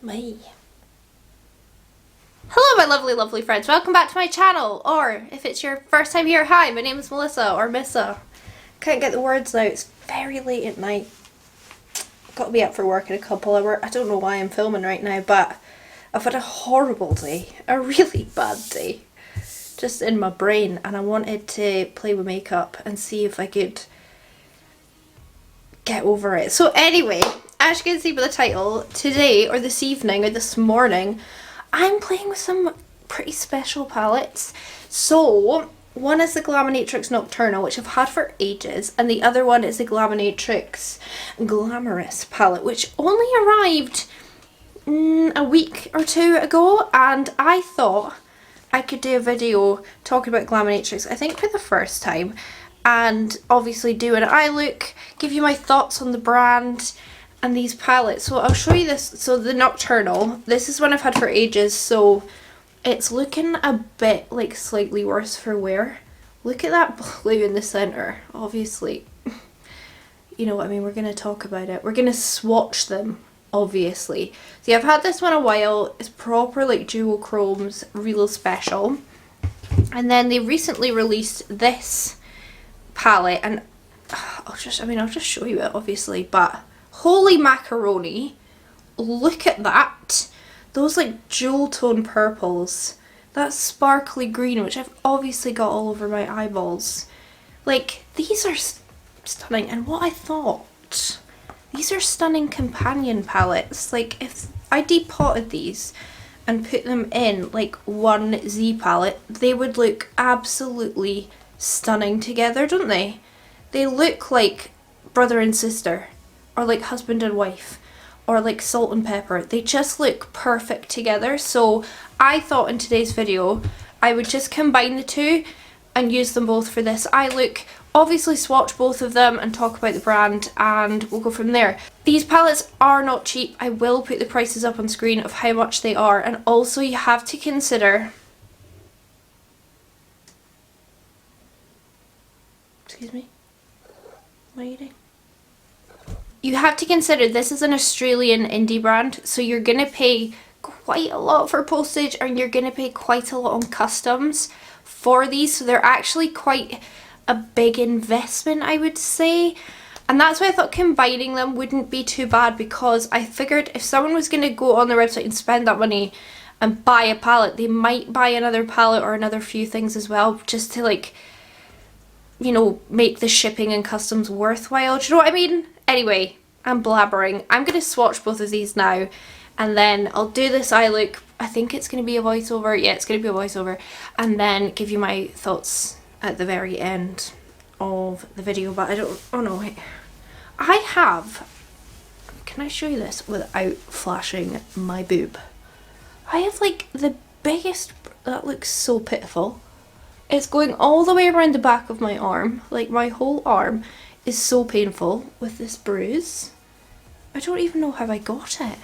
Me. Hello my lovely friends, welcome back to my channel, or if it's your first time here, hi, my name is Melissa, or Missa. Can't get the words out, it's very late at night. Got to be up for work in a couple hours. I don't know why I'm filming right now, but I've had a horrible day, a really bad day, just in my brain, and I wanted to play with makeup and see if I could get over it. So anyway, as you can see by the title, today or this evening or this morning I'm playing with some pretty special palettes. So one is the Glaminatrix Nocturnal, which I've had for ages, and the other one is the Glaminatrix Glamorous palette, which only arrived a week or two ago, and I thought I could do a video talking about Glaminatrix, I think for the first time, and obviously do an eye look, give you my thoughts on the brand and these palettes. So I'll show you this. So the Nocturnal, this is one I've had for ages, so it's looking a bit like slightly worse for wear. Look at that blue in the centre. Obviously, you know what I mean, we're going to talk about it. We're going to swatch them, obviously. See, I've had this one a while. It's proper like duochromes, real special. And then they recently released this palette, and I'll just show you it obviously, but holy macaroni, look at that. Those like jewel tone purples, that sparkly green, which I've obviously got all over my eyeballs. Like, these are stunning. And what I thought, these are stunning companion palettes. Like, if I depotted these and put them in like one Z palette, they would look absolutely stunning together, don't they? They look like brother and sister, or like husband and wife, or like salt and pepper. They just look perfect together. So I thought in today's video I would just combine the two and use them both for this eye look, obviously swatch both of them and talk about the brand, and we'll go from there. These palettes are not cheap. I will put the prices up on screen of how much they are, and also you have to consider, excuse me, what are you doing? You have to consider this is an Australian indie brand, so you're going to pay quite a lot for postage, and you're going to pay quite a lot on customs for these, so they're actually quite a big investment, I would say. And that's why I thought combining them wouldn't be too bad, because I figured if someone was going to go on their website and spend that money and buy a palette, they might buy another palette or another few things as well, just to, like, you know, make the shipping and customs worthwhile. Do you know what I mean? Anyway, I'm blabbering. I'm going to swatch both of these now, and then I'll do this eye look. I think it's going to be a voiceover. Yeah, it's going to be a voiceover. And then give you my thoughts at the very end of the video. But I don't, oh no, wait. I have, can I show you this without flashing my boob? I have like the biggest, that looks so pitiful. It's going all the way around the back of my arm. Like, my whole arm is so painful with this bruise. I don't even know how I got it.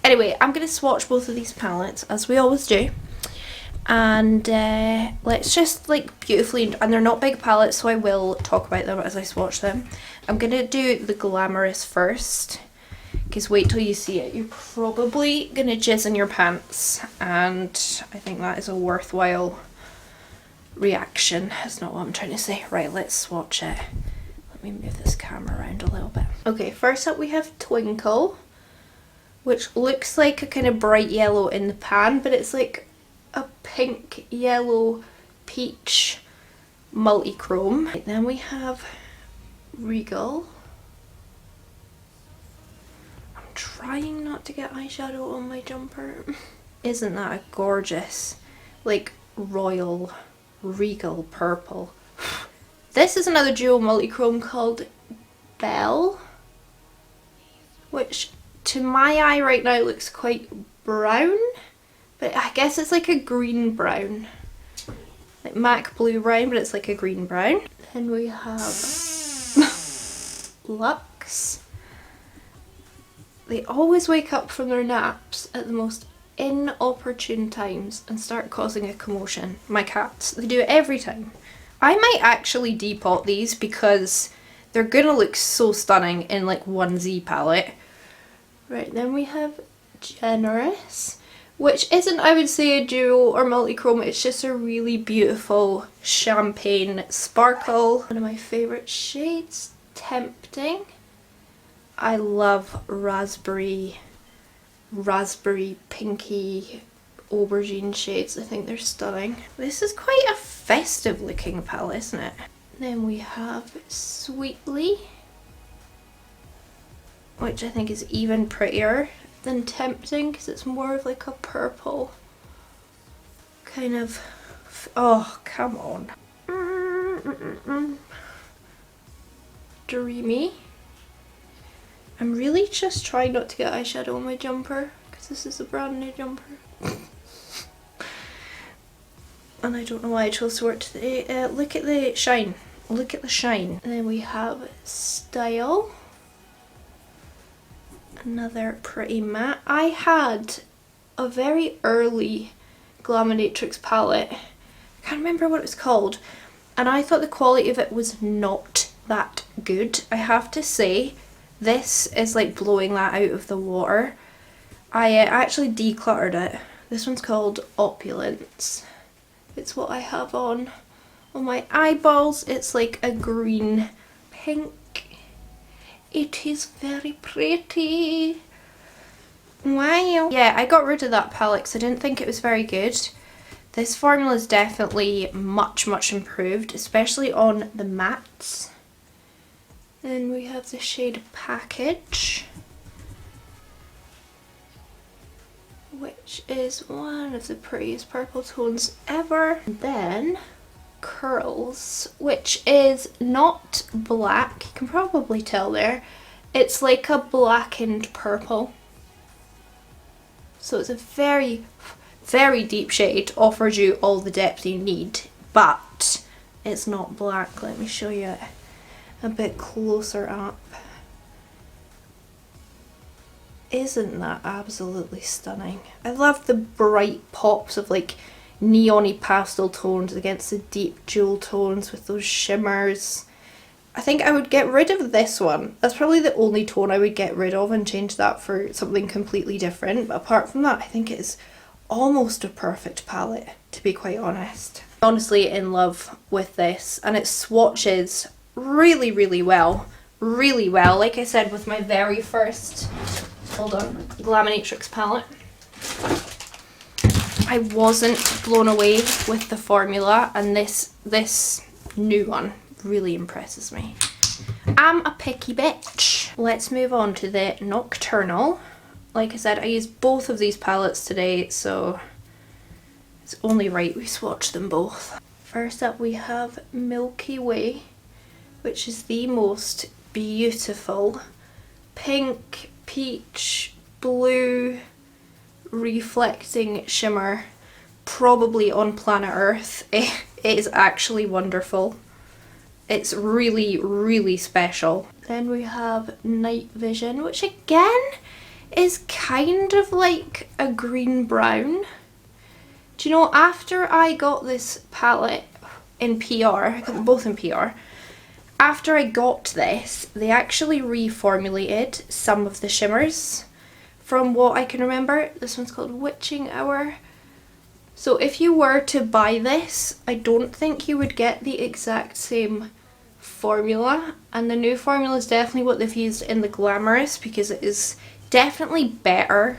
Anyway, I'm going to swatch both of these palettes, as we always do. And let's just, like, beautifully, and they're not big palettes, so I will talk about them as I swatch them. I'm going to do the Glamorous first, because wait till you see it. You're probably going to jizz in your pants, and I think that is a worthwhile reaction. That's not what I'm trying to say. Right, let's swatch it. Let me move this camera around a little bit. Okay, first up we have Twinkle, which looks like a kind of bright yellow in the pan, but it's like a pink, yellow, peach multi-chrome. Right, then we have Regal. I'm trying not to get eyeshadow on my jumper. Isn't that a gorgeous, like, royal regal purple? This is another dual multi-chrome called Belle, which to my eye right now looks quite brown, but I guess it's like a green brown, like MAC blue brown, but it's like a green brown. Then we have Luxe. They always wake up from their naps at the most inopportune times and start causing a commotion. My cats, they do it every time. I might actually depot these because they're gonna look so stunning in like one Z palette. Right, then we have Generous, which isn't, I would say, a dual or multi-chrome, it's just a really beautiful champagne sparkle. One of my favourite shades, Tempting. I love raspberry pinky aubergine shades. I think they're stunning. This is quite a festive looking palette, isn't it? Then we have Sweetly, which I think is even prettier than Tempting because it's more of like a purple kind of, oh come on. Dreamy. I'm really just trying not to get eyeshadow on my jumper because this is a brand new jumper. And I don't know why I chose to wear it today. Look at the shine. Look at the shine. And then we have Style. Another pretty matte. I had a very early Glaminatrix palette. I can't remember what it was called. And I thought the quality of it was not that good. I have to say, this is like blowing that out of the water. I actually decluttered it. This one's called Opulence. It's what I have on my eyeballs. It's like a green pink. It is very pretty. Wow. Yeah, I got rid of that palette because I didn't think it was very good. This formula is definitely much improved, especially on the mattes. Then we have the shade Package, which is one of the prettiest purple tones ever. And then Curls, which is not black, you can probably tell there. It's like a blackened purple. So it's a very deep shade, offers you all the depth you need, but it's not black. Let me show you it a bit closer up. Isn't that absolutely stunning? I love the bright pops of like neon-y pastel tones against the deep jewel tones with those shimmers. I think I would get rid of this one. That's probably the only tone I would get rid of and change that for something completely different. But apart from that, I think it is almost a perfect palette, to be quite honest. Honestly in love with this, and it swatches really well. Like I said, with my very first, hold on, Glaminatrix palette, I wasn't blown away with the formula, and this new one really impresses me. I'm a picky bitch. Let's move on to the Nocturnal. Like I said, I used both of these palettes today, so it's only right we swatch them both. First up we have Milky Way, which is the most beautiful pink, peach, blue reflecting shimmer probably on planet Earth. It is actually wonderful. It's really special. Then we have Night Vision, which again is kind of like a green brown. Do you know, after I got this palette in PR, I got them both in PR, after I got this, they actually reformulated some of the shimmers from what I can remember. This one's called Witching Hour. So if you were to buy this, I don't think you would get the exact same formula, and the new formula is definitely what they've used in the Glamorous, because it is definitely better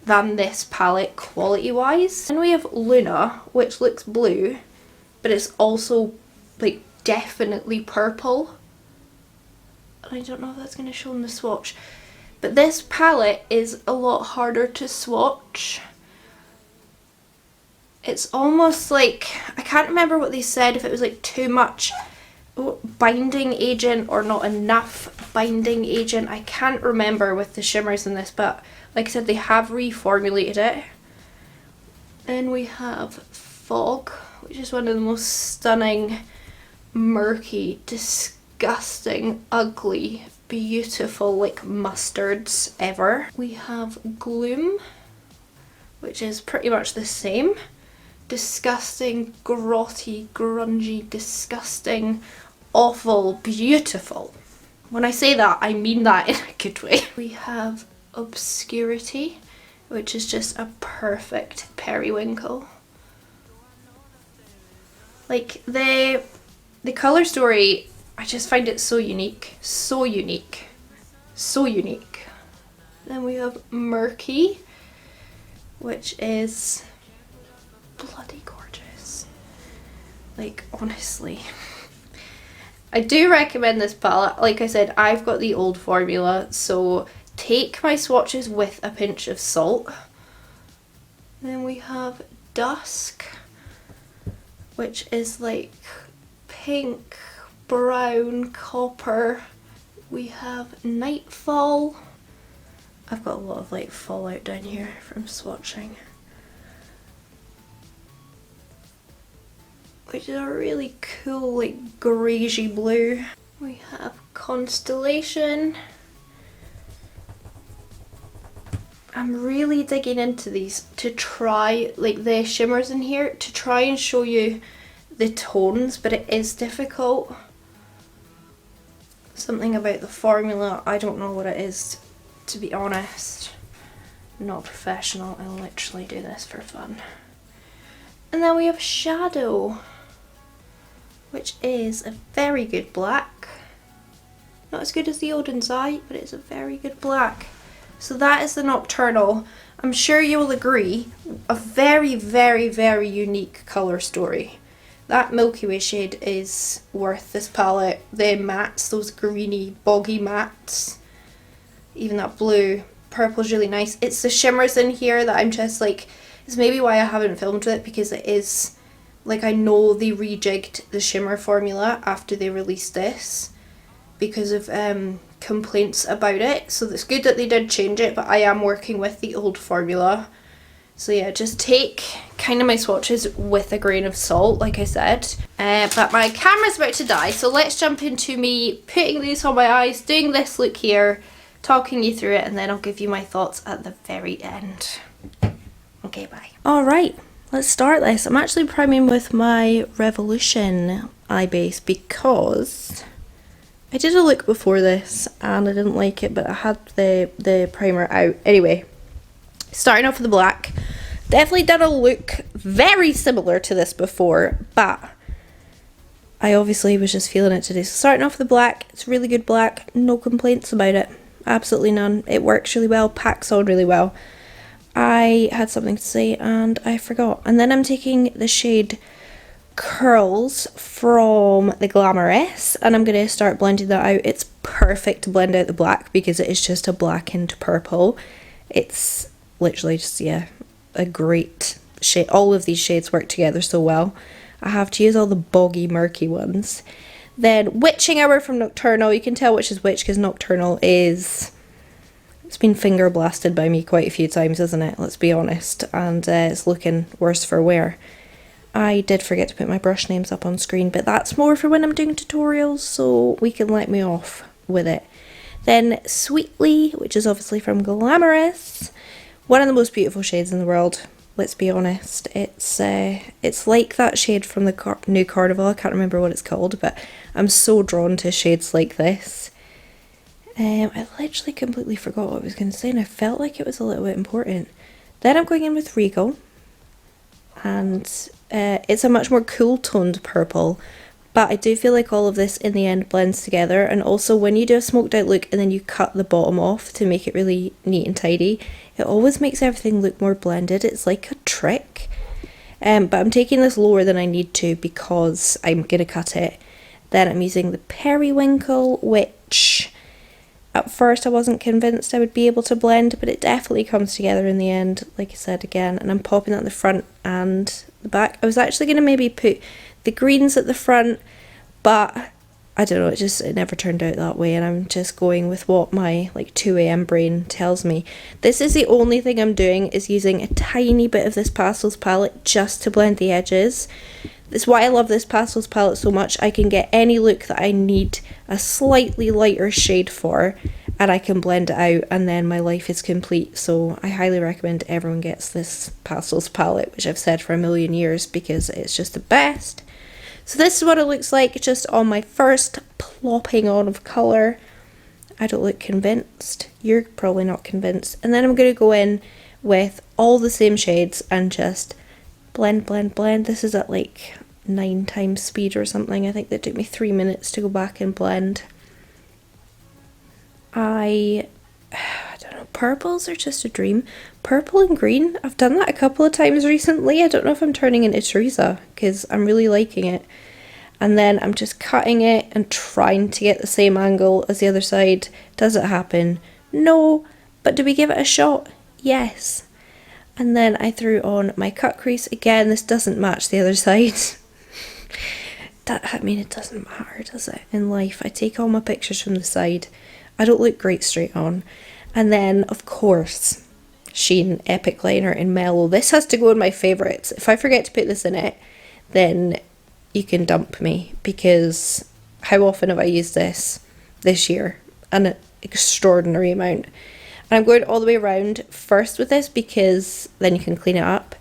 than this palette quality wise. Then we have Luna, which looks blue, but it's also like definitely purple. I don't know if that's going to show in the swatch, but this palette is a lot harder to swatch. It's almost like, I can't remember what they said, if it was like too much binding agent or not enough binding agent. I can't remember with the shimmers in this, but like I said, they have reformulated it. Then we have Fog, which is one of the most stunning, murky, disgusting, ugly, beautiful like mustards ever. We have Gloom, which is pretty much the same. Disgusting, grotty, grungy, disgusting, awful, beautiful. When I say that, I mean that in a good way. We have Obscurity, which is just a perfect periwinkle. Like the colour story, I just find it so unique, so unique, so unique. Then we have Murky, which is bloody gorgeous. Like, honestly. I do recommend this palette. Like I said, I've got the old formula, so take my swatches with a pinch of salt. Then we have Dusk, which is like pink, brown, copper. We have Nightfall. I've got a lot of like fallout down here from swatching. Which is a really cool like greigey blue. We have Constellation. I'm really digging into these to try, like the shimmers in here, to try and show you the tones, but it is difficult. Something about the formula, I don't know what it is, to be honest. I'm not professional, I literally do this for fun. And then we have Shadow, which is a very good black. Not as good as the Odin's Eye, but it's a very good black. So that is the Nocturnal. I'm sure you will agree, a very, very, very unique colour story. That Milky Way shade is worth this palette. The mattes, those greeny, boggy mattes, even that blue, purple is really nice. It's the shimmers in here that I'm just like, it's maybe why I haven't filmed with it, because it is, like, I know they rejigged the shimmer formula after they released this because of complaints about it. So it's good that they did change it, but I am working with the old formula. So yeah, just take kind of my swatches with a grain of salt, like I said. But my camera's about to die, so let's jump into me putting these on my eyes, doing this look here, talking you through it, and then I'll give you my thoughts at the very end. Okay, bye. Alright, let's start this. I'm actually priming with my Revolution eye base because I did a look before this and I didn't like it, but I had the primer out. Anyway, starting off with the black. Definitely done a look very similar to this before, but I obviously was just feeling it today. So starting off with the black, it's really good black, no complaints about it. Absolutely none. It works really well, packs on really well. I had something to say and I forgot. And then I'm taking the shade Curls from the Glamorous and I'm going to start blending that out. It's perfect to blend out the black because it is just a blackened purple. It's literally just, yeah, a great shade. All of these shades work together so well. I have to use all the boggy, murky ones. Then Witching Hour from Nocturnal. You can tell which is which because Nocturnal is... It's been finger blasted by me quite a few times, isn't it? Let's be honest. And it's looking worse for wear. I did forget to put my brush names up on screen, but that's more for when I'm doing tutorials, so we can let me off with it. Then Sweetly, which is obviously from Glamorous. One of the most beautiful shades in the world, let's be honest. It's like that shade from the new Carnival. I can't remember what it's called, but I'm so drawn to shades like this. I literally completely forgot what I was going to say and I felt like it was a little bit important. Then I'm going in with Regal. And it's a much more cool toned purple, but I do feel like all of this in the end blends together. And also when you do a smoked out look and then you cut the bottom off to make it really neat and tidy, it always makes everything look more blended. It's like a trick. But I'm taking this lower than I need to because I'm going to cut it. Then I'm using the Periwinkle, which at first I wasn't convinced I would be able to blend, but it definitely comes together in the end, like I said again. And I'm popping that at the front and the back. I was actually going to maybe put the greens at the front, but I don't know, it never turned out that way, and I'm just going with what my like 2 AM brain tells me. This is the only thing I'm doing, is using a tiny bit of this Pastels palette just to blend the edges. That's why I love this Pastels palette so much. I can get any look that I need a slightly lighter shade for and I can blend it out and then my life is complete. So I highly recommend everyone gets this Pastels palette, which I've said for a million years because it's just the best. So this is what it looks like just on my first plopping on of colour. I don't look convinced. You're probably not convinced. And then I'm going to go in with all the same shades and just blend, blend, blend. This is at like 9 times speed or something. I think that took me 3 minutes to go back and blend. I don't know, purples are just a dream. Purple and green, I've done that a couple of times recently. I don't know if I'm turning into Teresa because I'm really liking it. And then I'm just cutting it and trying to get the same angle as the other side. Does it happen? No. But do we give it a shot? Yes. And then I threw on my cut crease. Again, this doesn't match the other side. I mean, it doesn't matter, does it? In life, I take all my pictures from the side. I don't look great straight on. And then, of course, Shein Epic Liner in Mellow. This has to go in my favourites. If I forget to put this in it, then you can dump me, because how often have I used this year? An extraordinary amount. And I'm going all the way around first with this because then you can clean it up.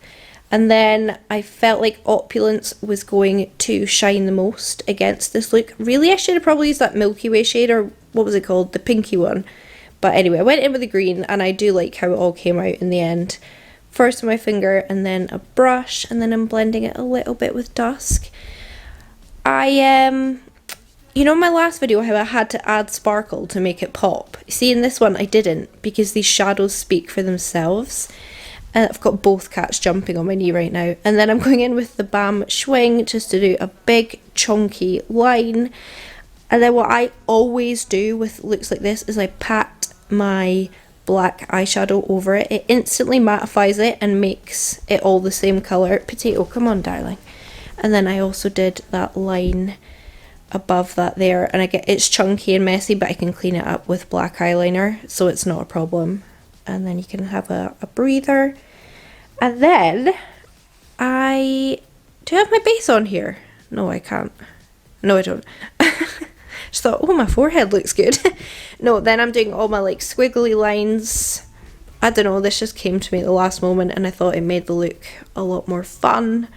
And then I felt like Opulence was going to shine the most against this look. Really, I should have probably used that Milky Way shade, or what was it called? The pinky one. But anyway, I went in with the green, and I do like how it all came out in the end. First with my finger, and then a brush, and then I'm blending it a little bit with Dusk. You know in my last video how I had to add sparkle to make it pop? See, in this one I didn't, because these shadows speak for themselves. And I've got both cats jumping on my knee right now. And then I'm going in with the Bam Schwing just to do a big chunky line. And then what I always do with looks like this is I pat my black eyeshadow over it. It instantly mattifies it and makes it all the same colour. Potato, come on darling. And then I also did that line above that there, and it's chunky and messy, but I can clean it up with black eyeliner, so it's not a problem. And then you can have a breather. And then do I have my base on here? No, I can't. No, I don't. Just thought, oh, my forehead looks good. No, then I'm doing all my like squiggly lines. I don't know, this just came to me at the last moment, and I thought it made the look a lot more fun.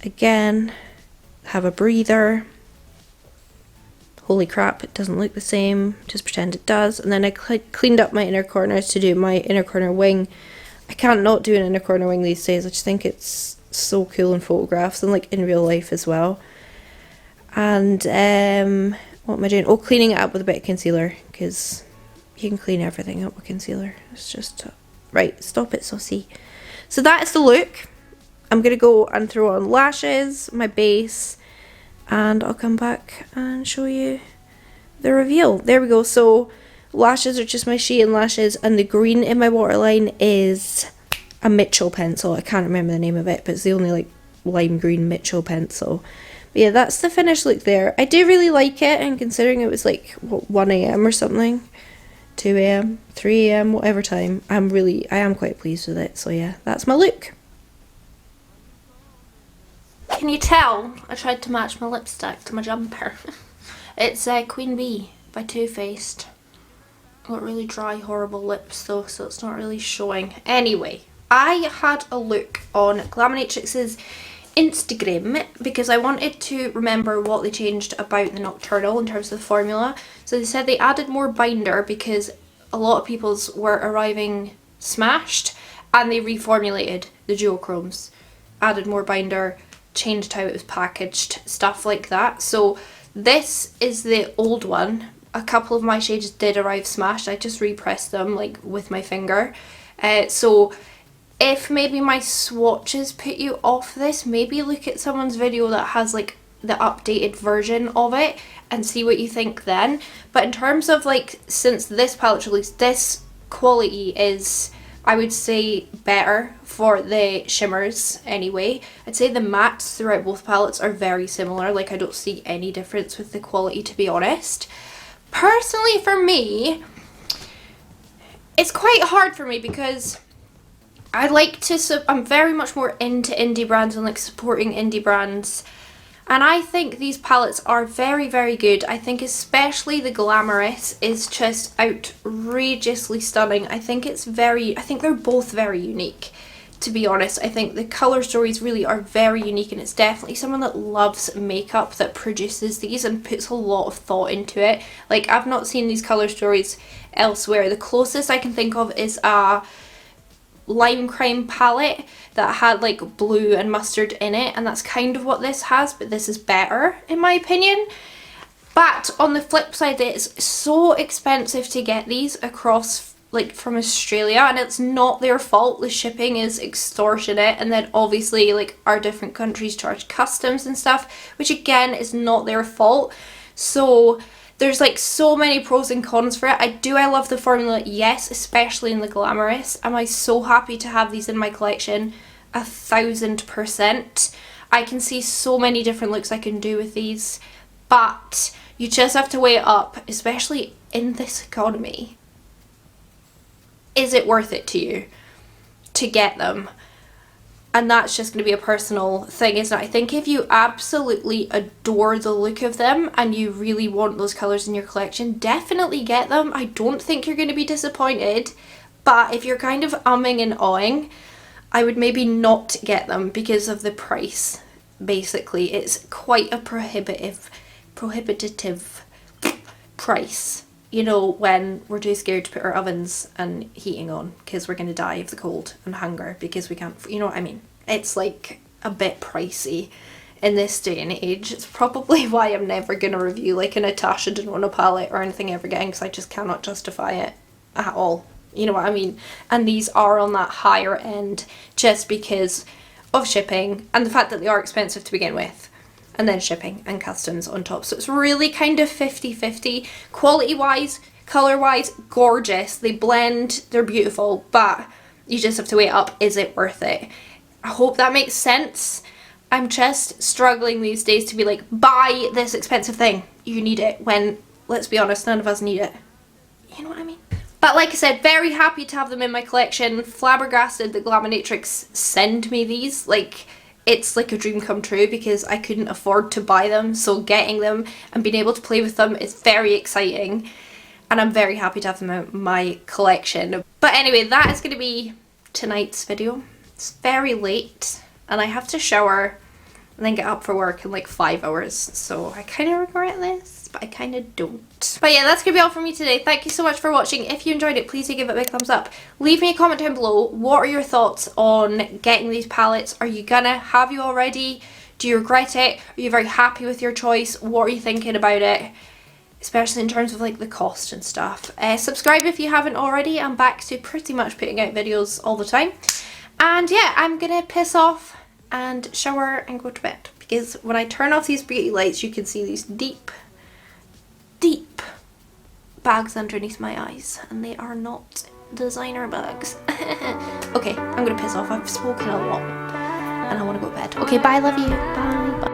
Again, have a breather. Holy crap, it doesn't look the same. Just pretend it does. And then I cleaned up my inner corners to do my inner corner wing. I can't not do an inner corner wing these days. I just think it's so cool in photographs and like in real life as well. And what am I doing? Oh, cleaning it up with a bit of concealer, because you can clean everything up with concealer. It's just right, stop it, Saucy. So that is the look. I'm going to go and throw on lashes, my base, and I'll come back and show you the reveal. There we go. So lashes are just my Shein lashes, and the green in my waterline is a Mitchell pencil. I can't remember the name of it, but it's the only like lime green Mitchell pencil. But yeah, that's the finished look there. I do really like it, and considering it was like, what, 1 AM or something, 2 AM, 3 AM, whatever time, I am quite pleased with it. So yeah, that's my look. Can you tell I tried to match my lipstick to my jumper? It's Queen Bee by Too Faced. I've got really dry, horrible lips though, so it's not really showing. Anyway, I had a look on Glaminatrix's Instagram because I wanted to remember what they changed about the Nocturnal in terms of the formula. So they said they added more binder because a lot of people's were arriving smashed, and they reformulated the duochromes, added more binder, changed how it was packaged, stuff like that. So this is the old one. A couple of my shades did arrive smashed. I just repressed them like with my finger. So if maybe my swatches put you off this, maybe look at someone's video that has like the updated version of it and see what you think then. But in terms of like, since this palette released, this quality is, I would say, better for the shimmers anyway. I'd say the mattes throughout both palettes are very similar. Like, I don't see any difference with the quality, to be honest. Personally, for me, it's quite hard for me because I like to, I'm very much more into indie brands and like supporting indie brands. And I think these palettes are very, very good. I think especially the Glamorous is just outrageously stunning. I think they're both very unique, to be honest. I think the colour stories really are very unique, and it's definitely someone that loves makeup that produces these and puts a lot of thought into it. Like, I've not seen these colour stories elsewhere. The closest I can think of is lime crime palette that had like blue and mustard in it, and that's kind of what this has, but this is better in my opinion. But on the flip side, it's so expensive to get these across like from Australia, and it's not their fault. The shipping is extortionate, and then obviously like our different countries charge customs and stuff, which again is not their fault. So there's like so many pros and cons for it. I love the formula, yes, especially in the Glamorous. Am I so happy to have these in my collection? 1000%. I can see so many different looks I can do with these, but you just have to weigh it up, especially in this economy. Is it worth it to you to get them? And that's just going to be a personal thing, isn't it? I think if you absolutely adore the look of them and you really want those colours in your collection, definitely get them. I don't think you're going to be disappointed, but if you're kind of umming and ahhing, I would maybe not get them because of the price. Basically, it's quite a prohibitive price, you know, when we're too scared to put our ovens and heating on because we're going to die of the cold and hunger because we can't, you know what I mean? It's like a bit pricey in this day and age. It's probably why I'm never going to review like a Natasha Denona palette or anything ever again, because I just cannot justify it at all, you know what I mean? And these are on that higher end just because of shipping and the fact that they are expensive to begin with, and then shipping and customs on top. So it's really kind of 50-50. Quality wise, colour wise, gorgeous. They blend, they're beautiful, but you just have to weigh up, is it worth it? I hope that makes sense. I'm just struggling these days to be like, buy this expensive thing, you need it, when, let's be honest, none of us need it. You know what I mean? But like I said, very happy to have them in my collection. Flabbergasted that Glaminatrix send me these. Like, it's like a dream come true because I couldn't afford to buy them, so getting them and being able to play with them is very exciting, and I'm very happy to have them in my collection. But anyway, that is going to be tonight's video. It's very late and I have to shower and then get up for work in like 5 hours, so I kind of regret this, but I kind of don't. But yeah, that's gonna be all from me today. Thank you so much for watching. If you enjoyed it, please do give it a big thumbs up. Leave me a comment down below. What are your thoughts on getting these palettes? Are you gonna? Have you already? Do you regret it? Are you very happy with your choice? What are you thinking about it? Especially in terms of like the cost and stuff. Subscribe if you haven't already. I'm back to pretty much putting out videos all the time. And yeah, I'm gonna piss off and shower and go to bed, because when I turn off these beauty lights you can see these deep bags underneath my eyes, and they are not designer bags. Okay, I'm gonna piss off. I've spoken a lot and I want to go to bed. Okay, bye, love you, bye.